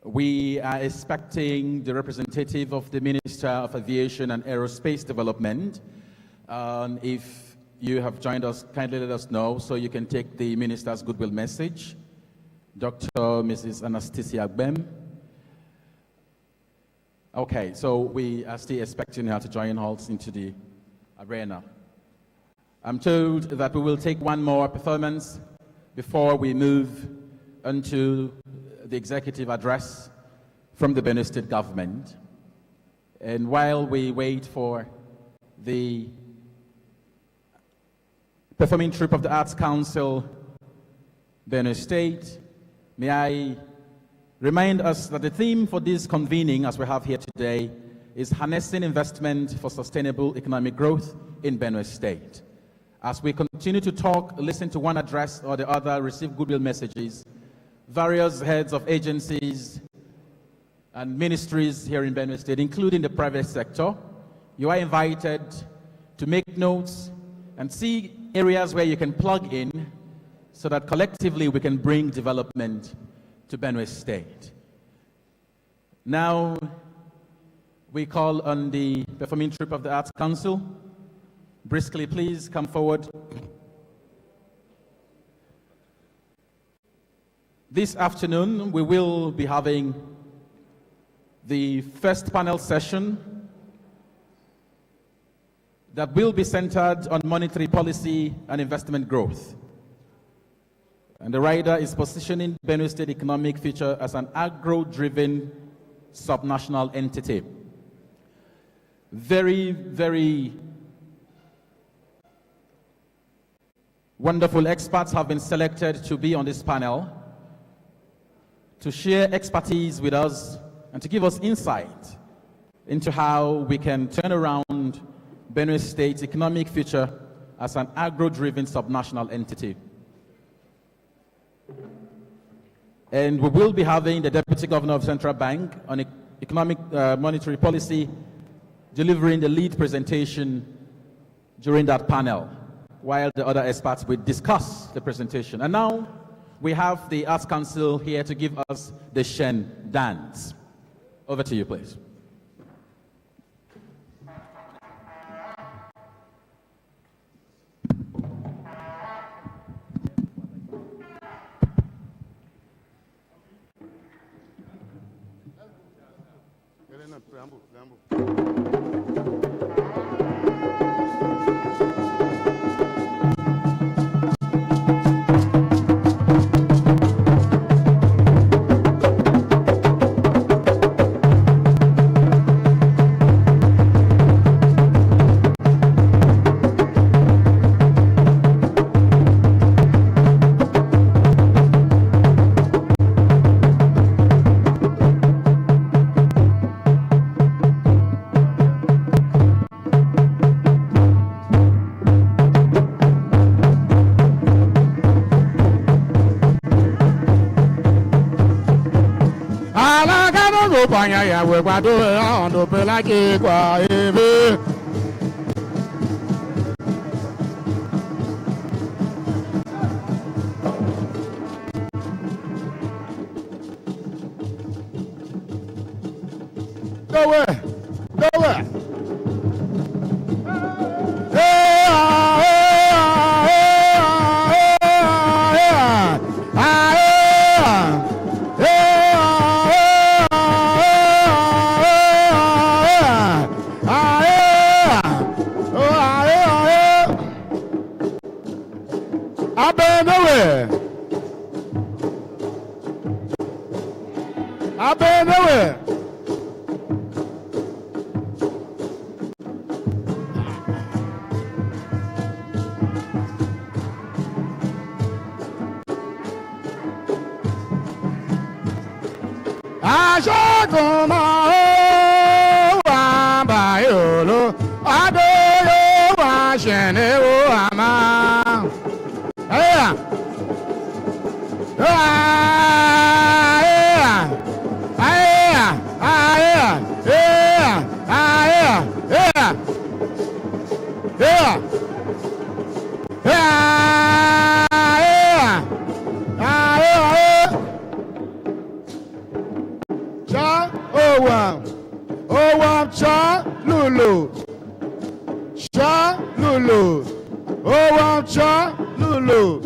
We are expecting the representative of the Minister of Aviation and Aerospace Development. If you have joined us, kindly let us know so you can take the Minister's goodwill message. Dr. Mrs. Anastasia Agbem. Okay, so we are still expecting her to join us into the arena. I'm told that we will take one more performance before we move into the executive address from the Benue State government. And while we wait for the performing troupe of the Arts Council, Benue State, may I remind us that the theme for this convening, as we have here today, is harnessing investment for sustainable economic growth in Benue State. As we continue to talk, listen to one address or the other, receive goodwill messages, various heads of agencies and ministries here in Benue State, including the private sector, you are invited to make notes and see areas where you can plug in so that collectively we can bring development to Benue State. Now, we call on the performing troupe of the Arts Council. Briskly, please come forward. This afternoon, we will be having the first panel session that will be centered on monetary policy and investment growth. And the rider is positioning Benue State economic future as an agro-driven subnational entity. Very, very wonderful experts have been selected to be on this panel to share expertise with us and to give us insight into how we can turn around Benue State's economic future as an agro-driven subnational entity. And we will be having the Deputy Governor of Central Bank on economic monetary policy delivering the lead presentation during that panel, while the other experts will discuss the presentation. And now, we have the Arts Council here to give us the Shen dance. Over to you, please. Ya we guado on do pela que qua eve go away Oh, one shot, Lulu.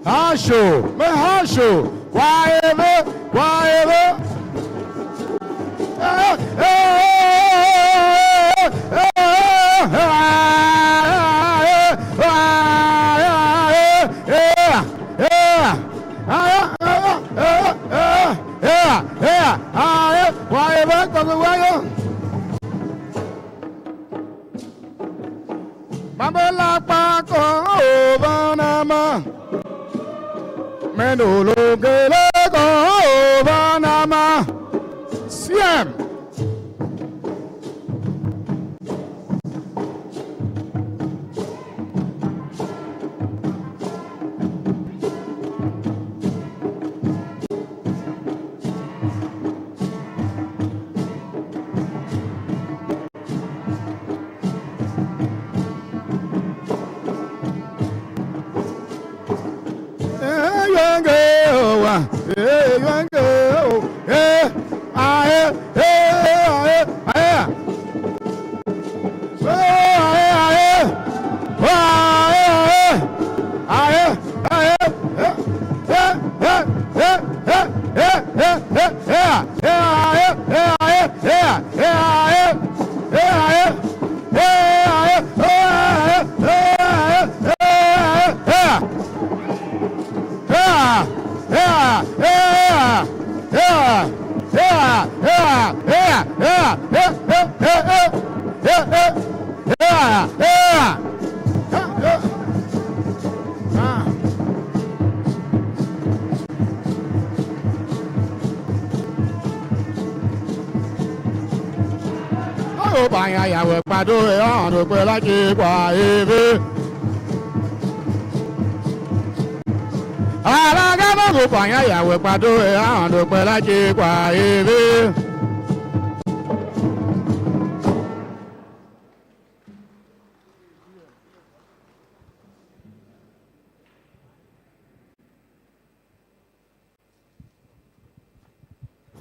Hasho, me hasho, whatever. Babela Paco, Banama. Menolo Gelego, Banama. Siem.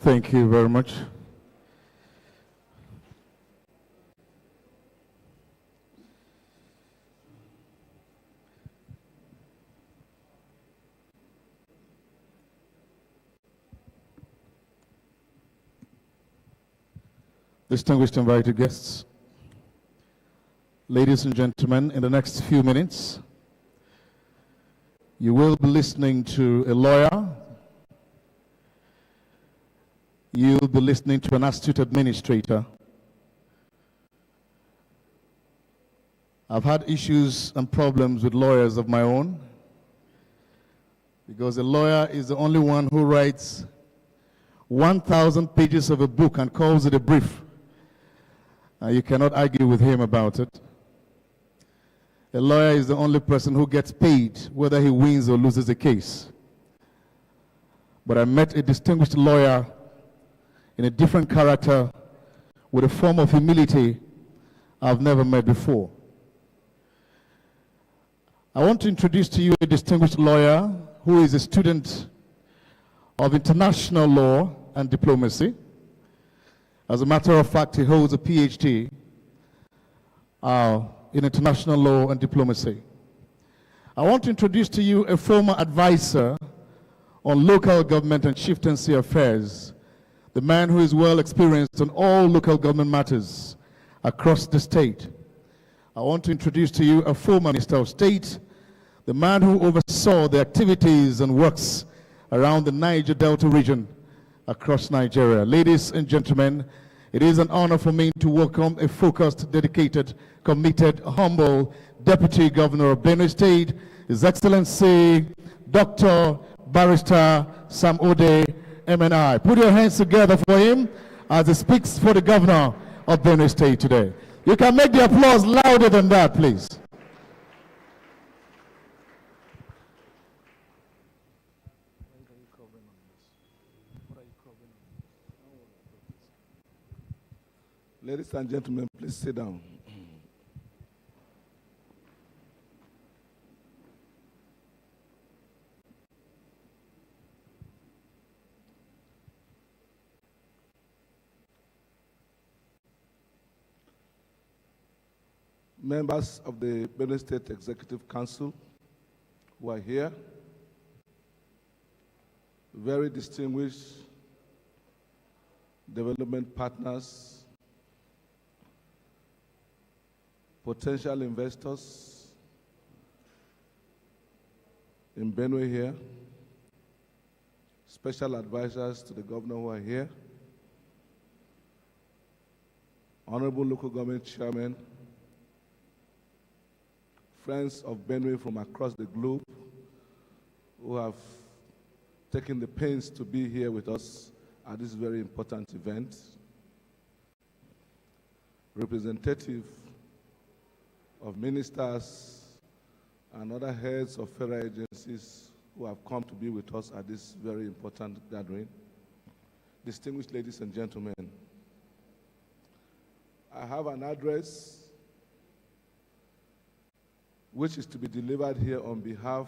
Thank you very much. Distinguished invited guests, ladies and gentlemen, in the next few minutes, you will be listening to a lawyer, you'll be listening to an astute administrator. I've had issues and problems with lawyers of my own, because a lawyer is the only one who writes 1,000 pages of a book and calls it a brief. You cannot argue with him about it. A lawyer is the only person who gets paid whether he wins or loses a case. But I met a distinguished lawyer in a different character with a form of humility I've never met before. I want to introduce to you a distinguished lawyer who is a student of international law and diplomacy. As a matter of fact, he holds a PhD in international law and diplomacy. I want to introduce to you a former advisor on local government and chieftaincy affairs, the man who is well experienced on all local government matters across the state. I want to introduce to you a former Minister of State, the man who oversaw the activities and works around the Niger Delta region across Nigeria. Ladies and gentlemen, it is an honor for me to welcome a focused, dedicated, committed, humble Deputy Governor of Benue State, His Excellency Dr. Barrister Sam Ode, MNI. Put your hands together for him as he speaks for the Governor of Benue State today. You can make the applause louder than that, please. Ladies and gentlemen, please sit down. Members of the Benue State Executive Council who are here, very distinguished development partners, potential investors in Benue here, special advisors to the governor who are here, honorable local government chairmen, friends of Benue from across the globe who have taken the pains to be here with us at this very important event, representative of ministers and other heads of federal agencies who have come to be with us at this very important gathering, distinguished ladies and gentlemen, I have an address which is to be delivered here on behalf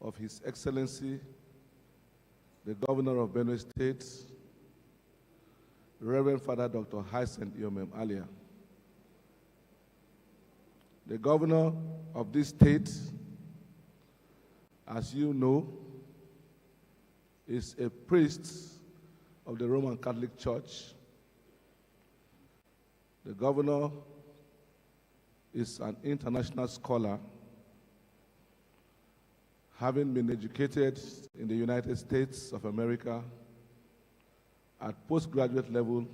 of His Excellency, the Governor of Benue State, Reverend Father Dr. Hyacinth Iyomem Alia. The Governor of this state, as you know, is a priest of the Roman Catholic Church. The Governor is an international scholar, having been educated in the United States of America at postgraduate level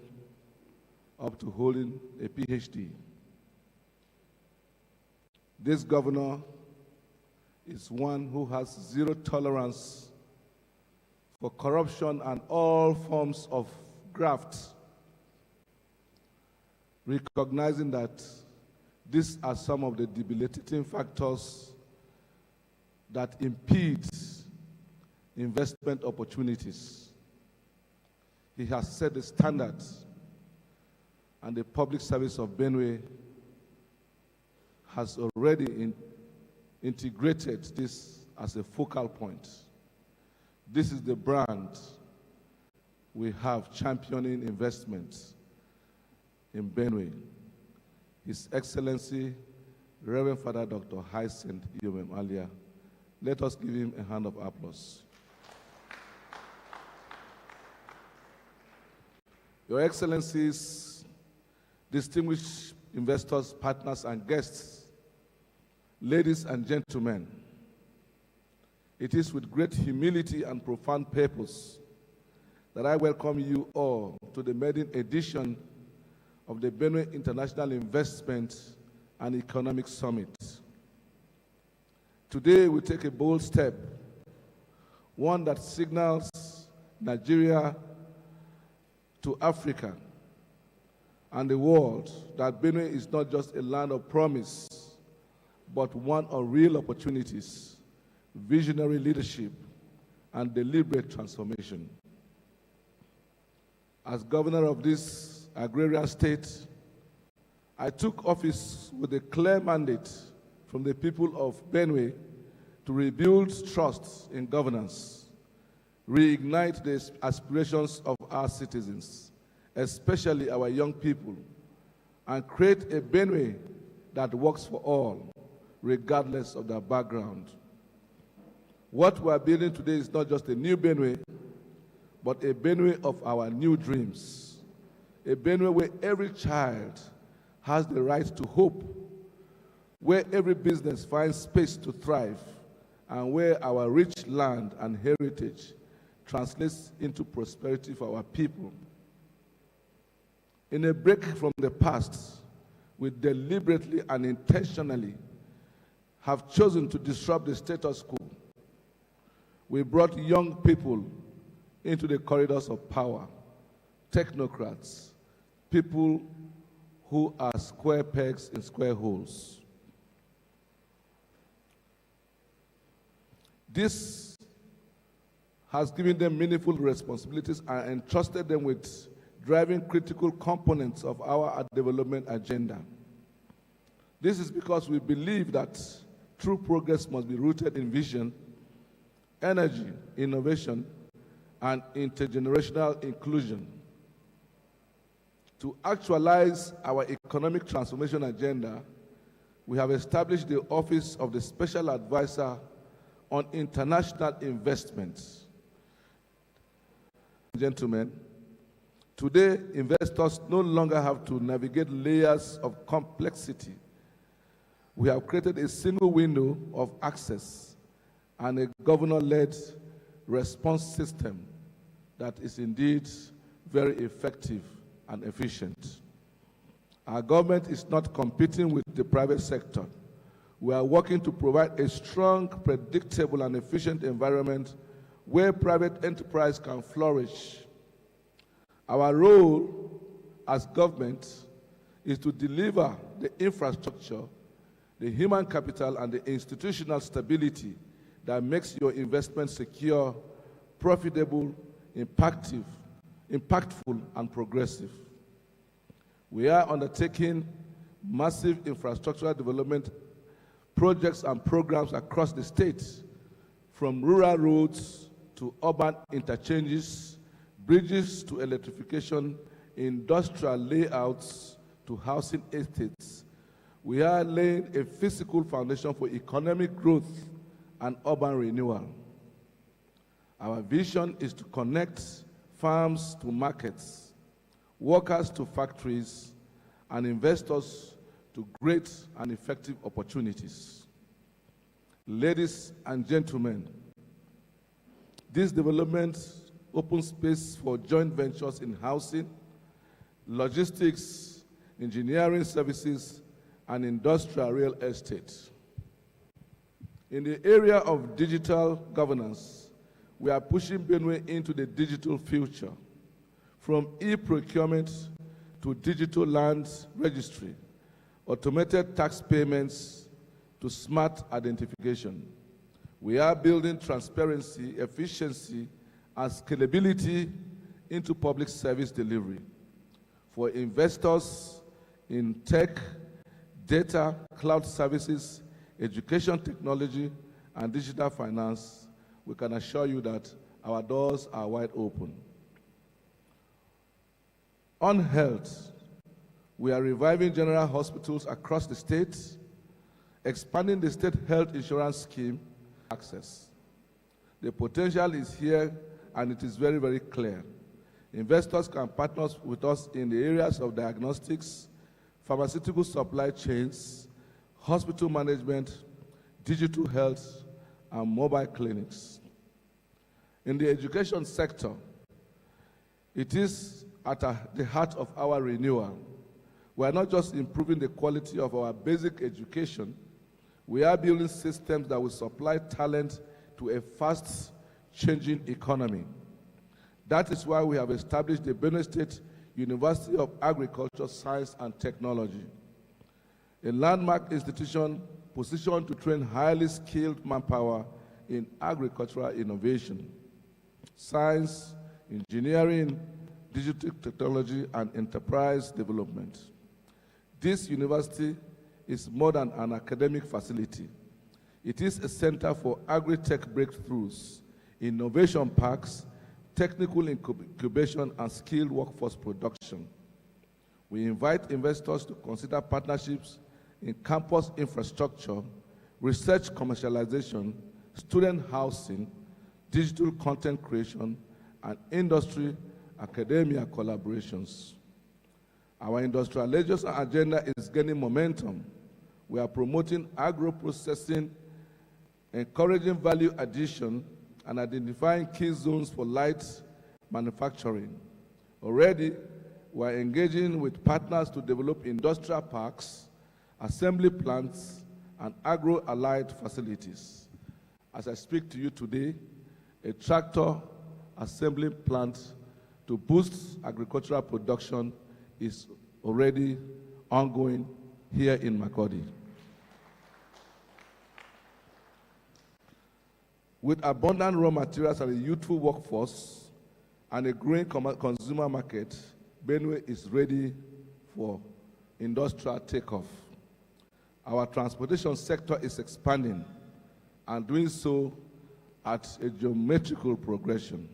up to holding a PhD. This governor is one who has zero tolerance for corruption and all forms of graft, recognizing that these are some of the debilitating factors that impede investment opportunities. He has set the standards, and the public service of Benue has already integrated this as a focal point. This is the brand we have championing investments in Benue. His Excellency, Reverend Father Dr. Hyacinth Iyomem Alia. Let us give him a hand of applause. Your Excellencies, distinguished investors, partners, and guests, ladies and gentlemen, it is with great humility and profound purpose that I welcome you all to the maiden edition of the Benue International Investment and Economic Summit. Today we take a bold step, one that signals Nigeria to Africa and the world that Benue is not just a land of promise, but one of real opportunities, visionary leadership, and deliberate transformation. As governor of this agrarian state, I took office with a clear mandate from the people of Benue to rebuild trust in governance, reignite the aspirations of our citizens, especially our young people, and create a Benue that works for all, regardless of their background. What we are building today is not just a new Benue, but a Benue of our new dreams. A Benue where every child has the right to hope, where every business finds space to thrive, and where our rich land and heritage translates into prosperity for our people. In a break from the past, we deliberately and intentionally have chosen to disrupt the status quo. We brought young people into the corridors of power, technocrats, people who are square pegs in square holes. This has given them meaningful responsibilities and entrusted them with driving critical components of our development agenda. This is because we believe that true progress must be rooted in vision, energy, innovation, and intergenerational inclusion. To actualize our economic transformation agenda, we have established the Office of the Special Advisor on International Investments. Gentlemen, today investors no longer have to navigate layers of complexity. We have created a single window of access and a governor-led response system that is indeed very effective and efficient. Our government is not competing with the private sector. We are working to provide a strong, predictable, and efficient environment where private enterprise can flourish. Our role as government is to deliver the infrastructure, the human capital, and the institutional stability that makes your investment secure, profitable, impactful, and progressive. We are undertaking massive infrastructural development projects and programs across the state, from rural roads to urban interchanges, bridges to electrification, industrial layouts to housing estates. We are laying a physical foundation for economic growth and urban renewal. Our vision is to connect farms to markets, workers to factories, and investors to great and effective opportunities. Ladies and gentlemen, this development opens space for joint ventures in housing, logistics, engineering services, and industrial real estate. In the area of digital governance, we are pushing Benue into the digital future, from e-procurement to digital land registry, automated tax payments to smart identification. We are building transparency, efficiency, and scalability into public service delivery. For investors in tech, data, cloud services, education technology, and digital finance, we can assure you that our doors are wide open. On health, we are reviving general hospitals across the state, expanding the state health insurance scheme access. The potential is here, and it is very, very clear. Investors can partner with us in the areas of diagnostics, pharmaceutical supply chains, hospital management, digital health, and mobile clinics. In the education sector, it is at the heart of our renewal. We are not just improving the quality of our basic education, we are building systems that will supply talent to a fast-changing economy. That is why we have established the Benue State University of Agriculture, Science, and Technology, a landmark institution positioned to train highly skilled manpower in agricultural innovation, science, engineering, digital technology, and enterprise development. This university is more than an academic facility. It is a center for agri-tech breakthroughs, innovation parks, technical incubation, and skilled workforce production. We invite investors to consider partnerships in campus infrastructure, research commercialization, student housing, digital content creation, and industry academia collaborations. Our industrialization agenda is gaining momentum. We are promoting agro-processing encouraging value addition, and identifying key zones for light manufacturing. Already, we are engaging with partners to develop industrial parks, assembly plants, and agro-allied facilities. As I speak to you today, a tractor assembly plant to boost agricultural production is already ongoing here in Makurdi. With abundant raw materials and a youthful workforce and a growing consumer market, Benue is ready for industrial takeoff. Our transportation sector is expanding and doing so at a geometrical progression.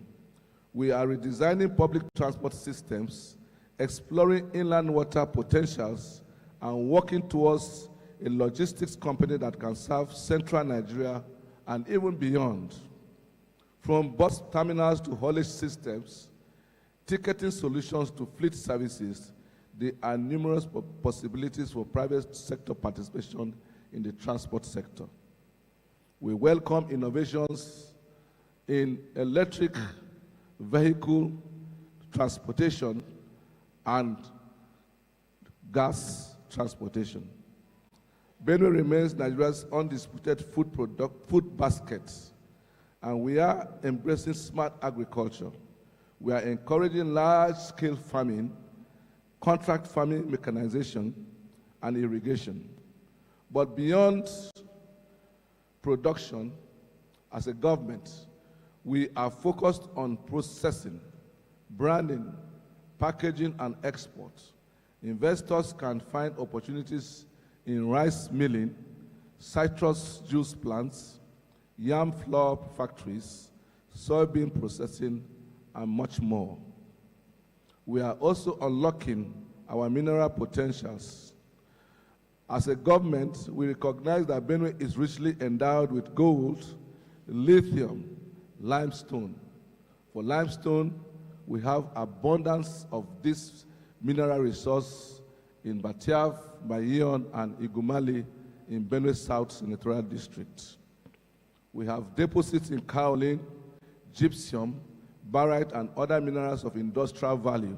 We are redesigning public transport systems, exploring inland water potentials, and working towards a logistics company that can serve central Nigeria and even beyond. From bus terminals to haulage systems, ticketing solutions to fleet services, there are numerous possibilities for private sector participation in the transport sector. We welcome innovations in electric vehicle transportation and gas transportation. Benue remains Nigeria's undisputed food basket, and we are embracing smart agriculture. We are encouraging large-scale farming, contract farming mechanization, and irrigation. But beyond production, as a government, we are focused on processing, branding, packaging, and export. Investors can find opportunities in rice milling, citrus juice plants, yam flour factories, soybean processing, and much more. We are also unlocking our mineral potentials. As a government, we recognize that Benue is richly endowed with gold, lithium, limestone. For limestone, we have abundance of this mineral resource in Batiaf, Bayon, and Igumali in Benue South Senatorial District. We have deposits in kaolin, gypsum, barite, and other minerals of industrial value.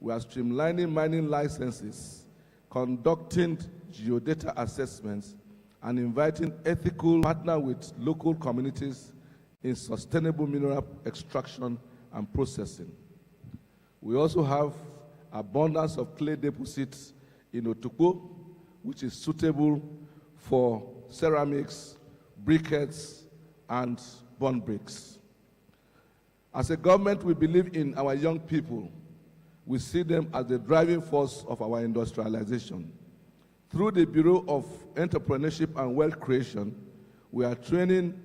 We are streamlining mining licenses, conducting geodata assessments, and inviting ethical partners with local communities in sustainable mineral extraction and processing. We also have abundance of clay deposits in Otukpo, which is suitable for ceramics, briquettes, and bond bricks. As a government, we believe in our young people. We see them as the driving force of our industrialization. Through the Bureau of Entrepreneurship and Wealth Creation, we are training,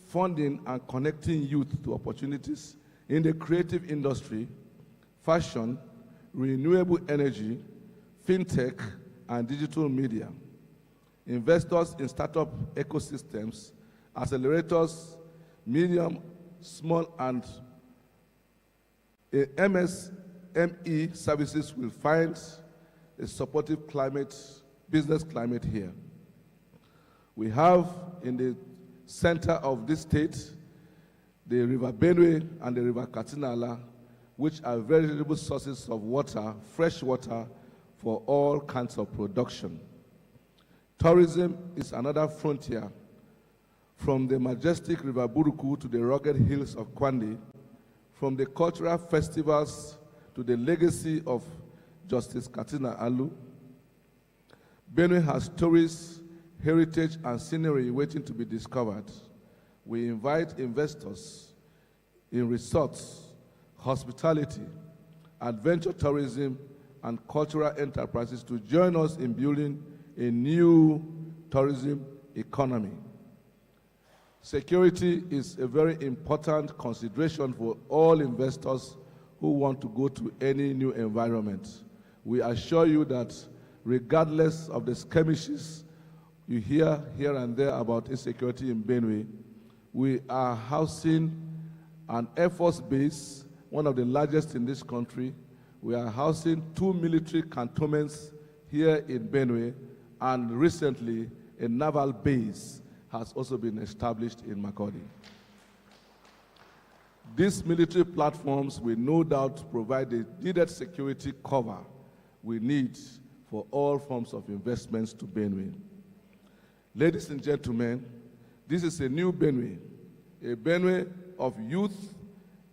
funding, and connecting youth to opportunities in the creative industry, fashion, renewable energy, fintech, and digital media. Investors in startup ecosystems, accelerators, medium, small, and MSME services will find a supportive business climate here. We have in the center of this state the River Benue and the River Katinala, which are very valuable sources of water, fresh water, for all kinds of production. Tourism is another frontier. From the majestic River Buruku to the rugged hills of Kwandi, from the cultural festivals to the legacy of Justice Katina Alu, Benue has stories, heritage, and scenery waiting to be discovered. We invite investors in resorts, hospitality, adventure tourism, and cultural enterprises to join us in building a new tourism economy. Security is a very important consideration for all investors who want to go to any new environment. We assure you that regardless of the skirmishes you hear here and there about insecurity in Benue, we are housing an Air Force base, one of the largest in this country. We are housing 2 military cantonments here in Benue, and recently a naval base has also been established in Makurdi. These military platforms will no doubt provide the needed security cover we need for all forms of investments to Benue. Ladies and gentlemen, this is a new Benue, a Benue of youth,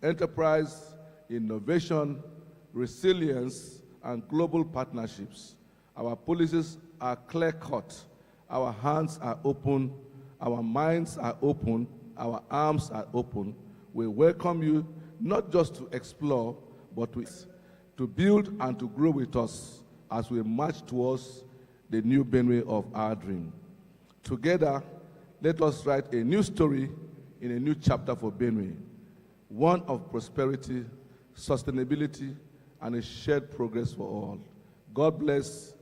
enterprise, innovation, resilience, and global partnerships. Our policies are clear-cut, our hands are open, our minds are open, our arms are open. We welcome you not just to explore, but to build and to grow with us as we march towards the new Benue of our dream. Together, let us write a new story in a new chapter for Benue, one of prosperity, sustainability, and a shared progress for all. God bless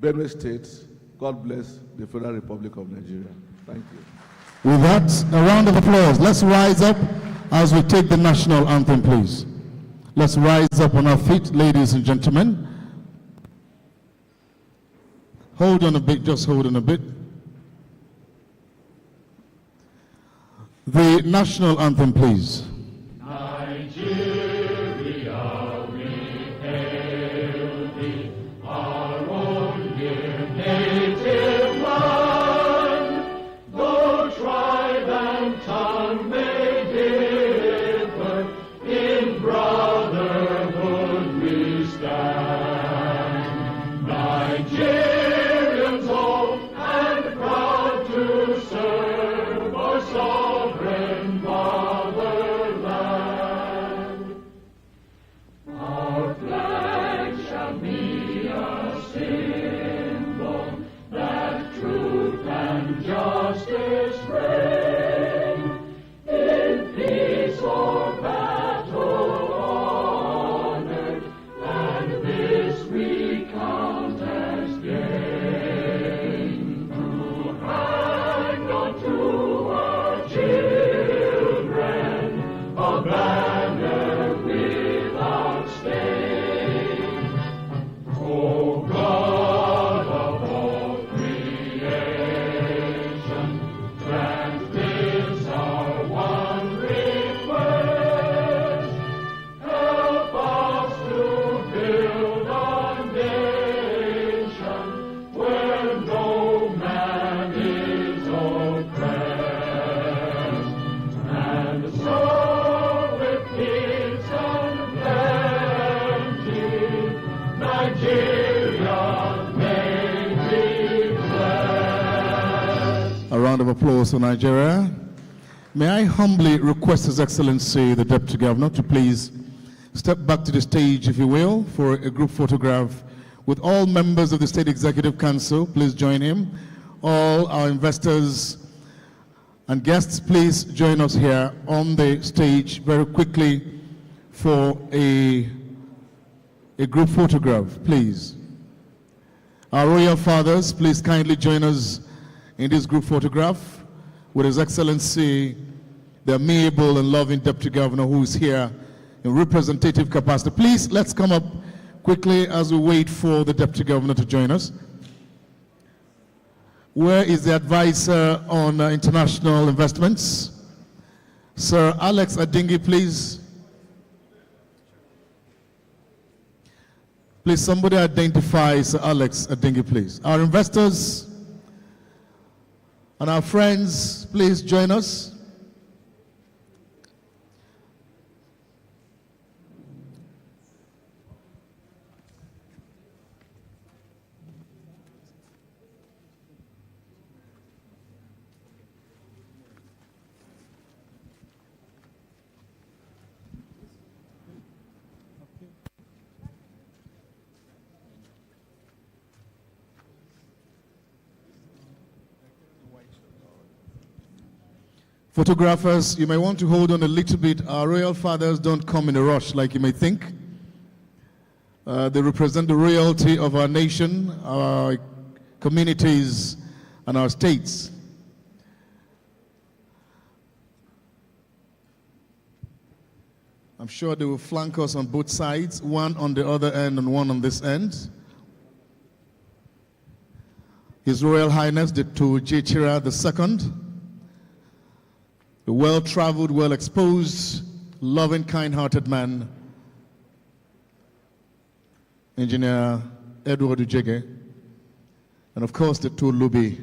Benue State. God bless the Federal Republic of Nigeria. Thank you. With that, a round of applause. Let's rise up as we take the national anthem, please. Let's rise up on our feet, ladies and gentlemen. Hold on a bit, just hold on a bit. The national anthem, please. Of applause for Nigeria. May I humbly request His Excellency, the Deputy Governor, to please step back to the stage, if you will, for a group photograph with all members of the State Executive Council. Please join him. All our investors and guests, please join us here on the stage very quickly for a group photograph, please. Our royal fathers, please kindly join us in this group photograph with His Excellency, the amiable and loving Deputy Governor, who is here in representative capacity. Please, let's come up quickly as we wait for the Deputy Governor to join us. Where is the advisor on international investments? Sir Alex Adingi, please. Please, somebody identify Sir Alex Adingi, please. Our investors and our friends, please join us. Photographers, you may want to hold on a little bit. Our royal fathers don't come in a rush like you may think. They represent the royalty of our nation, our communities, and our states. I'm sure they will flank us on both sides, one on the other end and one on this end. His Royal Highness the Tujechira II, a well-traveled, well-exposed, loving, kind-hearted man, Engineer Edward Ujege, and of course the two Lubi,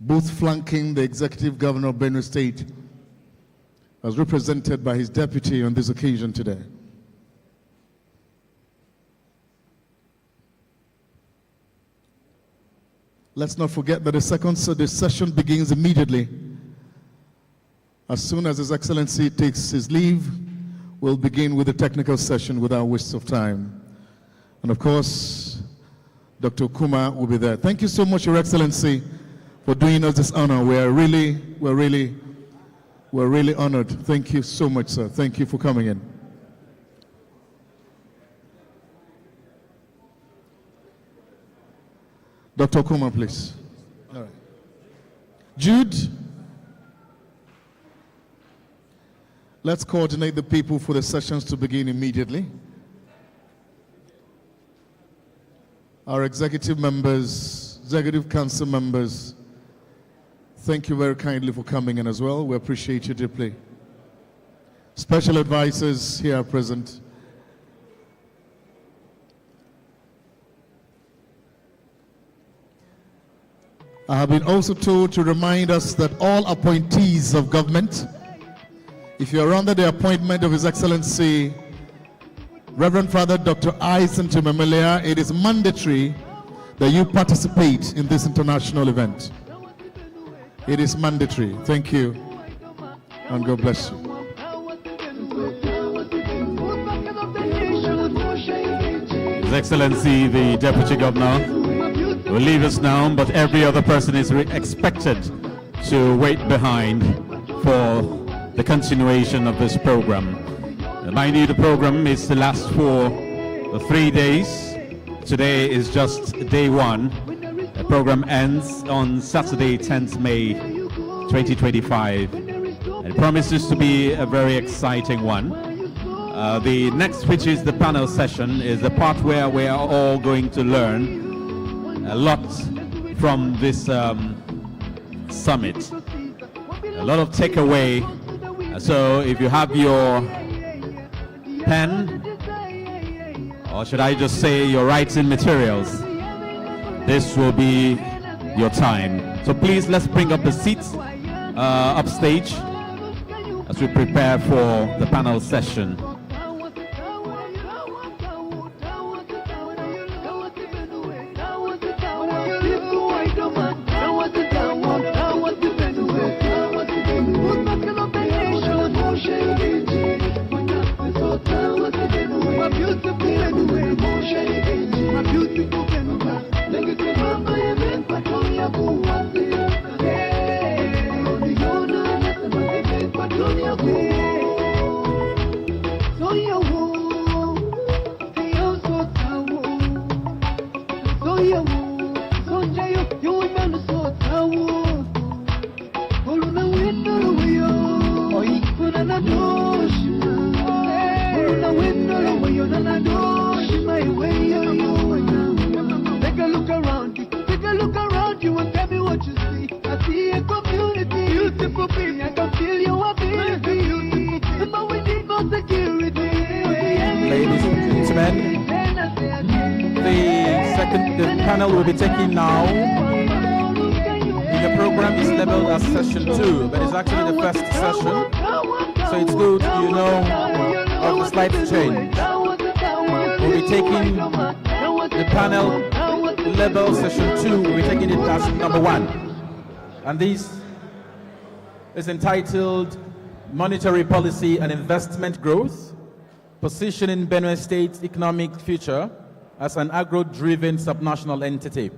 both flanking the Executive Governor of Benue State, as represented by his deputy on this occasion today. Let's not forget that the session begins immediately. As soon as His Excellency takes his leave, we'll begin with the technical session without waste of time. And of course, Dr. Kuma will be there. Thank you so much, Your Excellency, for doing us this honor. We're really honored. Thank you so much, sir. Thank you for coming in. Dr. Kuma, please. All right. Jude, let's coordinate the people for the sessions to begin immediately. Our executive members, executive council members, thank you very kindly for coming in as well. We appreciate you deeply. Special advisors here are present. I have been also told to remind us that all appointees of government, if you are under the appointment of His Excellency Reverend Father Dr. Ison Tumemelia, it is mandatory that you participate in this international event. It is mandatory. Thank you, and God bless you. His Excellency the Deputy Governor will leave us now, but every other person is expected to wait behind for the continuation of this program. Mind you, the program is to last for 3 days. Today is just day one. The program ends on Saturday, 10th May 2025. It promises to be a very exciting one. The next, which is the panel session, is the part where we are all going to learn a lot from this summit. A lot of takeaway. So if you have your pen, or should I just say your writing materials, this will be your time. So please, let's bring up the seats upstage as we prepare for the panel session. The panel will be taking now. The program is labeled as session 2, but it's actually the first session. So it's good, you know, of the slight change. We'll be taking the panel labeled session 2, we'll be taking it as number 1. And this is entitled Monetary Policy and Investment Growth, Positioning Benue State's Economic Future as an agro-driven subnational entity.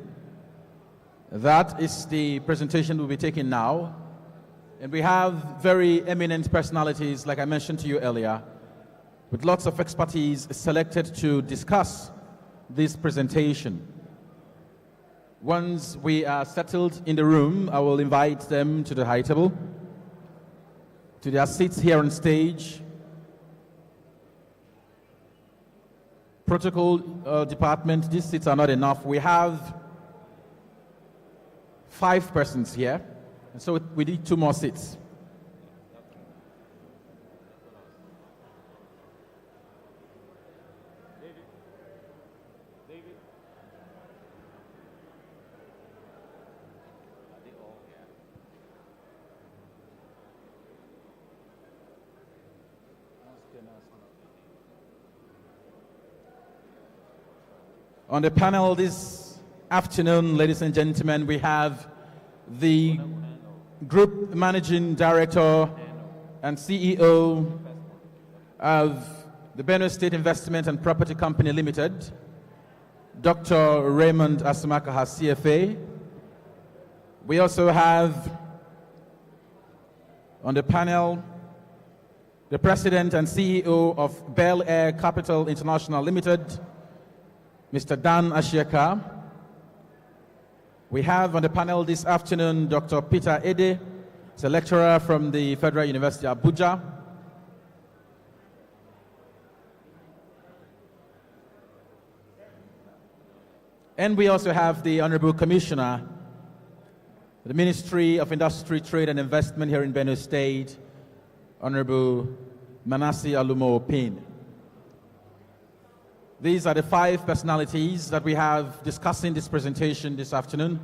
That is the presentation we'll be taking now. And we have very eminent personalities, like I mentioned to you earlier, with lots of expertise selected to discuss this presentation. Once we are settled in the room, I will invite them to the high table, to their seats here on stage. Protocol department, these seats are not enough. We have 5 persons here, and so we need 2 more seats. On the panel this afternoon, ladies and gentlemen, we have the Group Managing Director and CEO of the Benue State Investment and Property Company Limited, Dr. Raymond Asumakaha, CFA. We also have on the panel the President and CEO of Bel Air Capital International Limited, Mr. Dan Ashieka. We have on the panel this afternoon Dr. Peter Ede, he's a lecturer from the Federal University of Abuja. And we also have the Honorable Commissioner, the Ministry of Industry, Trade and Investment here in Benue State, Honorable Manasseh Alumo Opin. These are the 5 personalities that we have discussing this presentation this afternoon.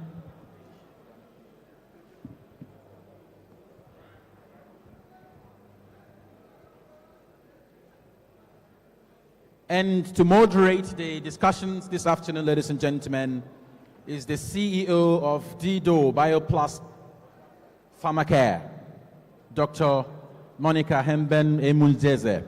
And to moderate the discussions this afternoon, ladies and gentlemen, is the CEO of Dido BioPlus Pharmacare, Dr. Monica Hemben Emulzeze.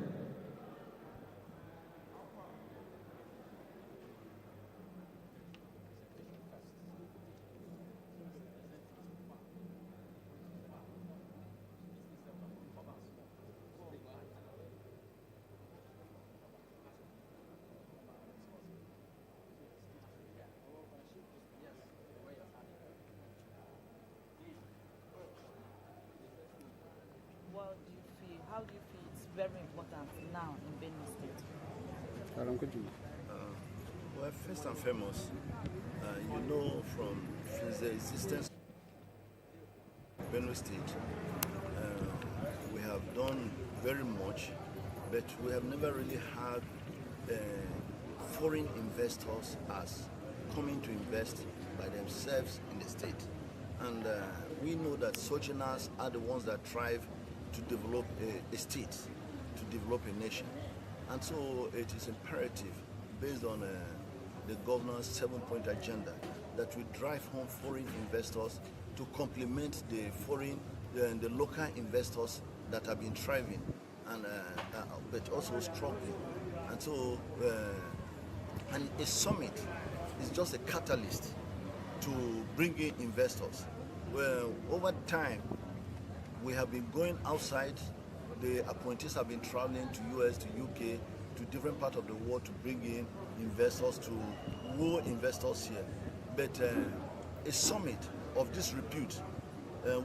How do you feel it's very important now in Benue State? Well, first and foremost, you know, since the existence of Benue State, we have done very much, but we have never really had foreign investors as coming to invest by themselves in the state. And we know that sojourners are the ones that thrive to develop a state, to develop a nation. And so it is imperative, based on the governor's 7-point agenda, that we drive home foreign investors to complement the local investors that have been thriving, and but also struggling. And so and a summit is just a catalyst to bring in investors. Well, over time, we have been going outside. The appointees have been traveling to US, to UK, to different parts of the world to bring in investors, to woo investors here. But a summit of this repute,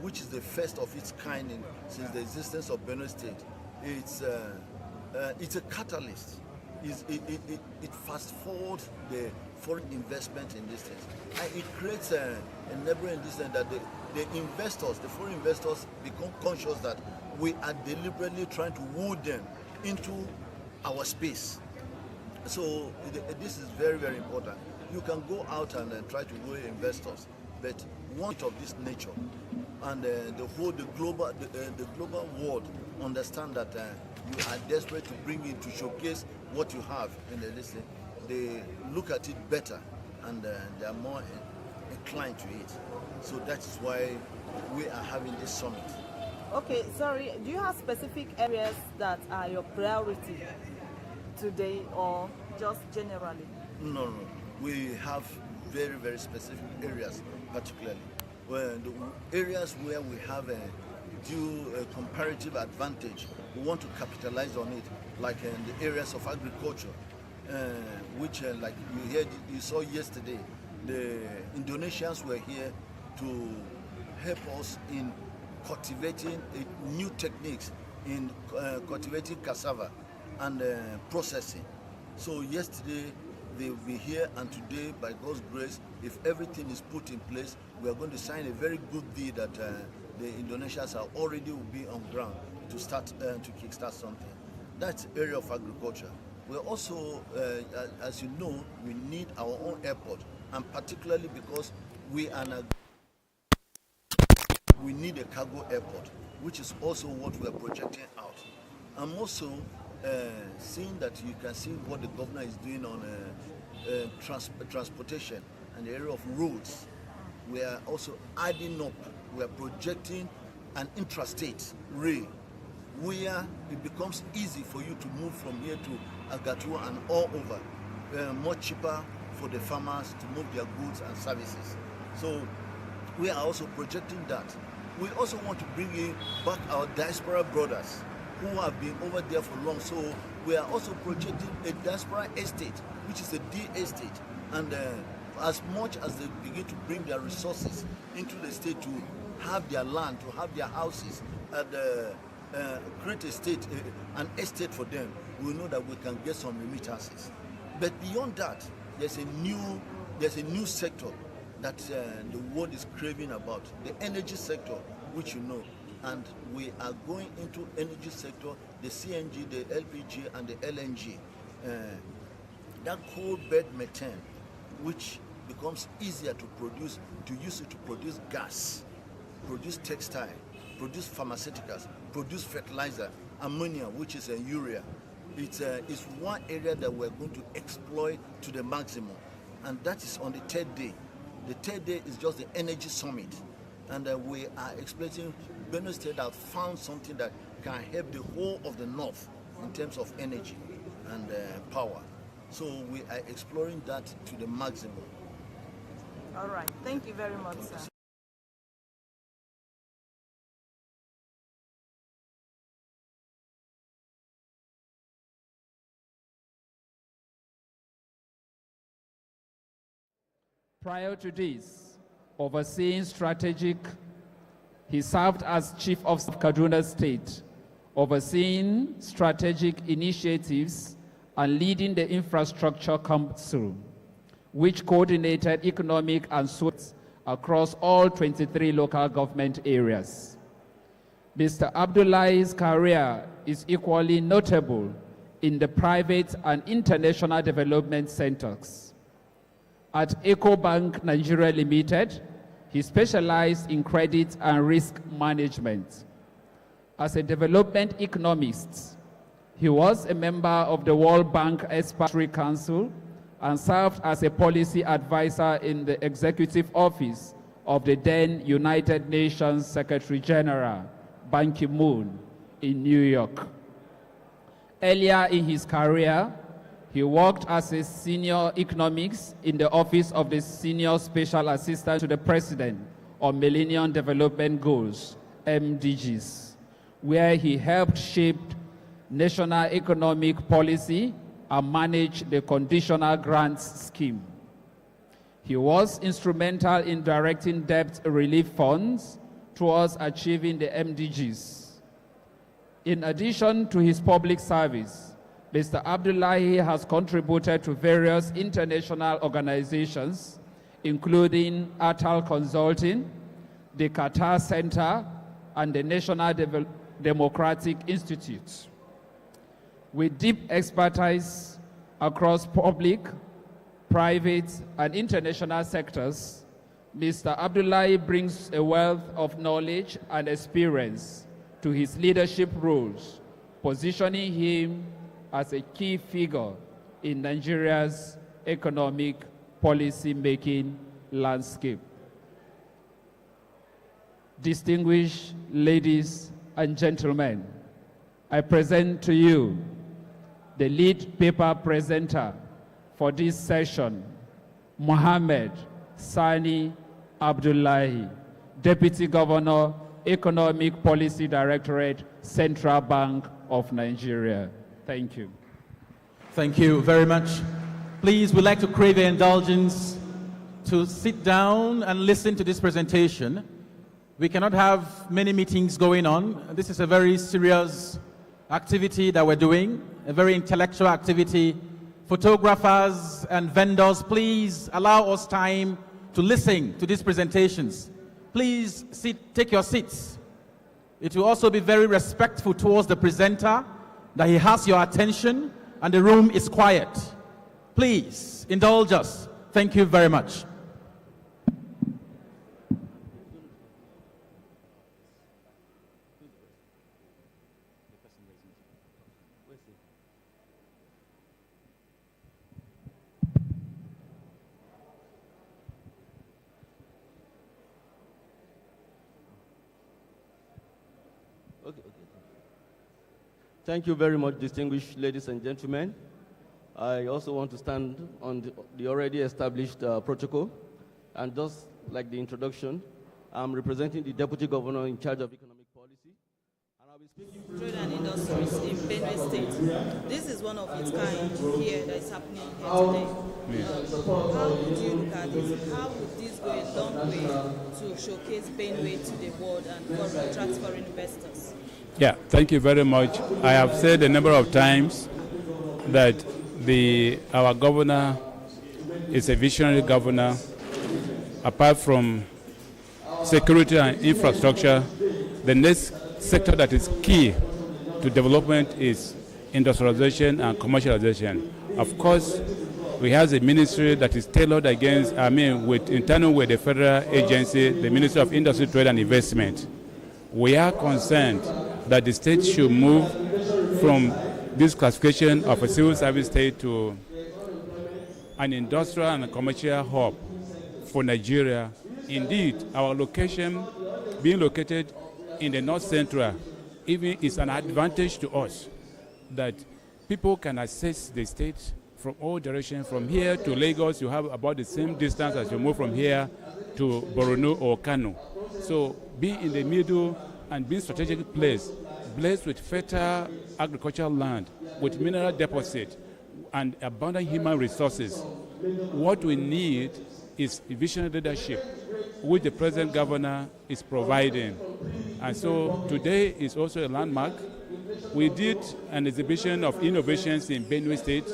which is the first of its kind since the existence of Benue State, it's a catalyst. It fast forwards the foreign investment in this thing. And it creates a neighboring distance that the investors, the foreign investors, become conscious that we are deliberately trying to woo them into our space. So this is very, very important. You can go out and try to woo investors, but one of this nature, and the global world understand that you are desperate to bring in to showcase what you have in the listing. They look at it better, and they are more inclined to it. So that's why we are having this summit. Okay, sorry, do you have specific areas that are your priority today, or just generally? No. We have very, very specific areas, particularly. Well, the areas where we have a comparative advantage, we want to capitalize on it, like in the areas of agriculture, which, like you saw yesterday, the Indonesians were here to help us in cultivating new techniques in cultivating cassava and processing. So yesterday they will be here, and today, by God's grace, if everything is put in place, we are going to sign a very good deal that the Indonesians are already will be on ground to start to kickstart something. That's the area of agriculture. We're also, as you know, we need our own airport, and particularly because we need a cargo airport, which is also what we are projecting out. And also, seeing that you can see what the governor is doing on transportation and the area of roads, we are also adding up, we are projecting an intrastate rail where it becomes easy for you to move from here to Agatua and all over, much cheaper for the farmers to move their goods and services. So we are also projecting that. We also want to bring in back our diaspora brothers who have been over there for long. So we are also projecting a diaspora estate, which is a D estate. And as much as they begin to bring their resources into the state to have their land, to have their houses, and create a state, an estate for them, we know that we can get some remittances. But beyond that, there's a new sector that the world is craving about, the energy sector, which you know. And we are going into energy sector, the CNG, the LPG, and the LNG. That coal bed methane, which becomes easier to produce, to use it to produce gas, produce textile, produce pharmaceuticals, produce fertilizer, ammonia, which is a urea. It's one area that we're going to exploit to the maximum. And that is on the third day. The third day is just the energy summit. And we are expecting Benue State have found something that can help the whole of the north in terms of energy and power. So we are exploring that to the maximum. All right. Thank you very much, sir. Prior to this, overseeing strategic, he served as Chief of Kaduna State, overseeing strategic initiatives and leading the Infrastructure Council, which coordinated economic and social across all 23 local government areas. Mr. Abdullahi's career is equally notable in the private and international development centers. At EcoBank Nigeria Limited, he specialized in credit and risk management. As a development economist, he was a member of the World Bank Expatriate Council and served as a policy advisor in the executive office of the then United Nations Secretary General, Ban Ki-moon, in New York. Earlier in his career, he worked as a senior economist in the office of the Senior Special Assistant to the President on Millennium Development Goals, MDGs, where he helped shape national economic policy and manage the conditional grants scheme. He was instrumental in directing debt relief funds towards achieving the MDGs. In addition to his public service, Mr. Abdullahi has contributed to various international organizations, including Atal Consulting, the Qatar Center, and the National Democratic Institute. With deep expertise across public, private, and international sectors, Mr. Abdullahi brings a wealth of knowledge and experience to his leadership roles, positioning him as a key figure in Nigeria's economic policy-making landscape. Distinguished ladies and gentlemen, I present to you the lead paper presenter for this session, Mohammed Sani Abdullahi, Deputy Governor, Economic Policy Directorate, Central Bank of Nigeria. Thank you. Thank you very much. Please, we'd like to crave your indulgence to sit down and listen to this presentation. We cannot have many meetings going on. This is a very serious activity that we're doing, a very intellectual activity. Photographers and vendors, please allow us time to listen to these presentations. Please take your seats. It will also be very respectful towards the presenter, that he has your attention and the room is quiet. Please indulge us. Thank you very much. Thank you very much, distinguished ladies and gentlemen. I also want to stand on the already established protocol. And just like the introduction, I'm representing the Deputy Governor in charge of economic policy. And I'll be speaking Trade and industries in Benue State. This is one of its kind here that is happening here today. How would you look at this? How would this go a long way to showcase Benue to the world and attract foreign investors? Yeah, thank you very much. I have said a number of times that our governor is a visionary governor. Apart from security and infrastructure, the next sector that is key to development is industrialization and commercialization. Of course, we have a ministry that is tailored internal with the federal agency, the Ministry of Industry, Trade and Investment. We are concerned that the state should move from this classification of a civil service state to an industrial and a commercial hub for Nigeria. Indeed, our location, being located in the North Central, even is an advantage to us that people can access the state from all directions. From here to Lagos, you have about the same distance as you move from here to Borno or Kano. So being in the middle and being strategic place, blessed with fertile agricultural land, with mineral deposit and abundant human resources, what we need is visionary leadership, which the present governor is providing. And so today is also a landmark. We did an exhibition of innovations in Benue State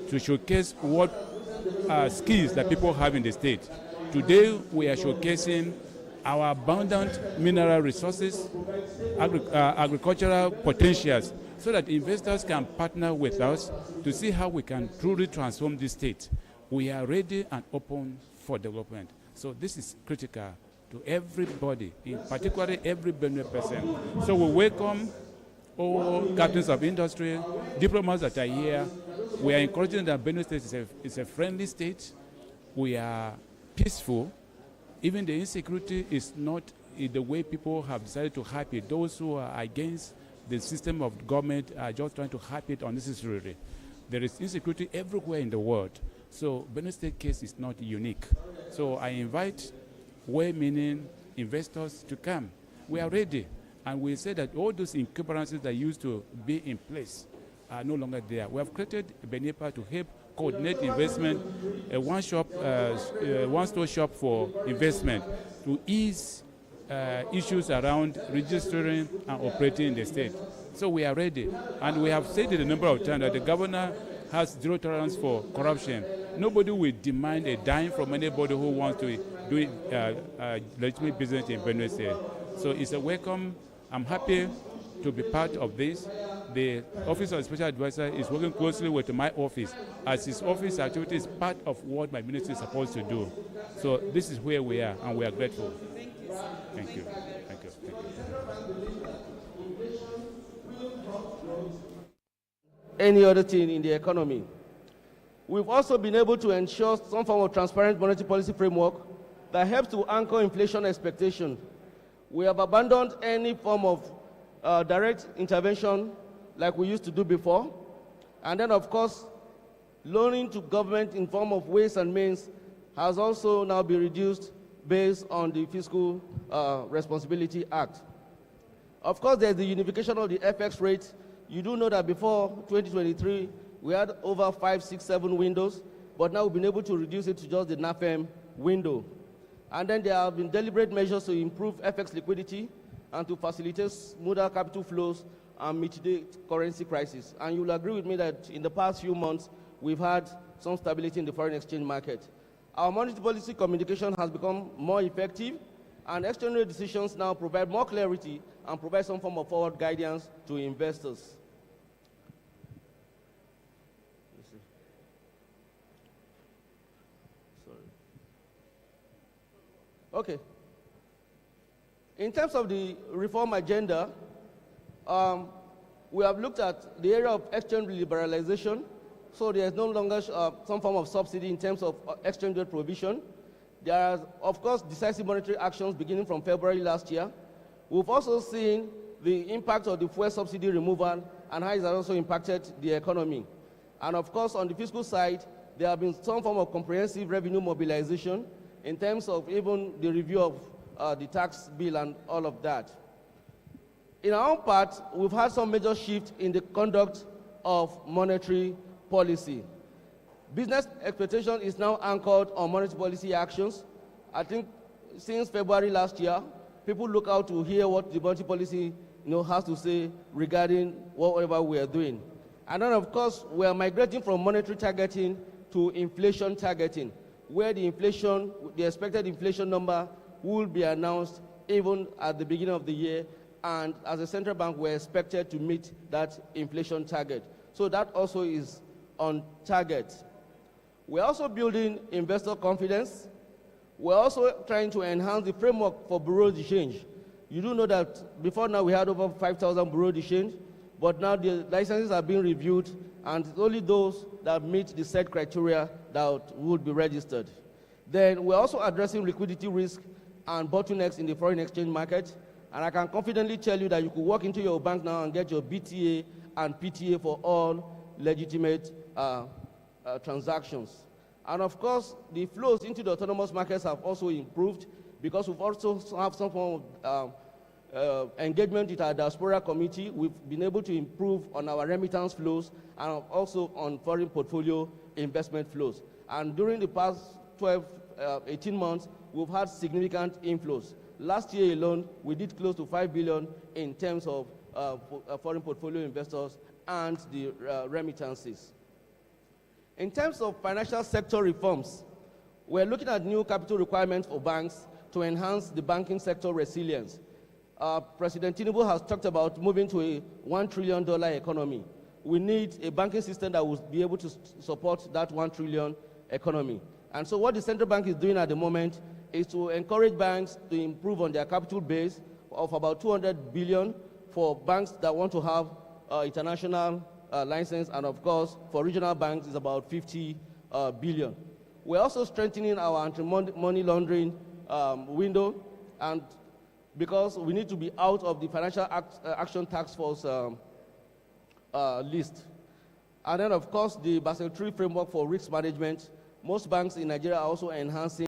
to showcase what skills that people have in the state. Today we are showcasing our abundant mineral resources, agricultural potentials, so that investors can partner with us to see how we can truly transform this state. We are ready and open for development. So this is critical to everybody, in particularly every Benue person. So we welcome all captains of industry, diplomats that are here. We are encouraging that Benue State is a friendly state. We are peaceful. Even the insecurity is not in the way people have decided to hype it. Those who are against the system of government are just trying to hype it unnecessarily. There is insecurity everywhere in the world. So Benue State case is not unique. So I invite well-meaning investors to come. We are ready. And we say that all those encumbrances that used to be in place are no longer there. We have created Benepa to help coordinate investment, a one-stop shop for investment to ease issues around registering and operating in the state. So we are ready. And we have said it a number of times that the governor has zero tolerance for corruption. Nobody will demand a dime from anybody who wants to do legitimate business in Benue State. So it's a welcome. I'm happy to be part of this. The Office of the Special Advisor is working closely with my office, as his office activity is part of what my ministry is supposed to do. So this is where we are, and we are grateful. Thank you. Thank you. Thank you. Thank you. any other thing in the economy. We've also been able to ensure some form of transparent monetary policy framework that helps to anchor inflation expectation. We have abandoned any form of direct intervention like we used to do before. And then, of course, loaning to government in form of ways and means has also now been reduced based on the Fiscal Responsibility Act. Of course, there's the unification of the FX rate. You do know that before 2023, we had over 5, 6, 7 windows, but now we've been able to reduce it to just the NAFEM window. And then there have been deliberate measures to improve FX liquidity and to facilitate smoother capital flows and mitigate currency crisis. And you'll agree with me that in the past few months, we've had some stability in the foreign exchange market. Our monetary policy communication has become more effective, and exchange rate decisions now provide more clarity and provide some form of forward guidance to investors. Okay. In terms of the reform agenda, we have looked at the area of exchange liberalization. So there is no longer some form of subsidy in terms of exchange rate provision. There are, of course, decisive monetary actions beginning from February last year. We've also seen the impact of the fuel subsidy removal and how it has also impacted the economy. And of course, on the fiscal side, there have been some form of comprehensive revenue mobilization in terms of even the review of the tax bill and all of that. In our own part, we've had some major shift in the conduct of monetary policy. Business expectation is now anchored on monetary policy actions. I think since February last year, people look out to hear what the monetary policy has to say regarding whatever we are doing. And then, of course, we are migrating from monetary targeting to inflation targeting, where the expected inflation number will be announced even at the beginning of the year, and as a central bank, we're expected to meet that inflation target. So that also is on target. We're also building investor confidence. We're also trying to enhance the framework for bureau de change. You do know that before now we had over 5,000 bureau de change, but now the licenses are being reviewed, and only those that meet the set criteria that would be registered. Then we're also addressing liquidity risk and bottlenecks in the foreign exchange market. And I can confidently tell you that you could walk into your bank now and get your BTA and PTA for all legitimate transactions. And of course, the flows into the autonomous markets have also improved, because we've also have some form of engagement with our diaspora committee. We've been able to improve on our remittance flows and also on foreign portfolio investment flows. And during the past 18 months, we've had significant inflows. Last year alone, we did close to 5 billion in terms of foreign portfolio investors and the remittances. In terms of financial sector reforms, we're looking at new capital requirements for banks to enhance the banking sector resilience. President Tinubu has talked about moving to a $1 trillion economy. We need a banking system that will be able to support that 1 trillion economy. And so what the central bank is doing at the moment is to encourage banks to improve on their capital base of about 200 billion for banks that want to have international license, and of course for regional banks is about 50 billion. We're also strengthening our anti-money laundering window, and because we need to be out of the Financial Action Task Force list. And then of course the Basel III framework for risk management. Most banks in Nigeria are also enhancing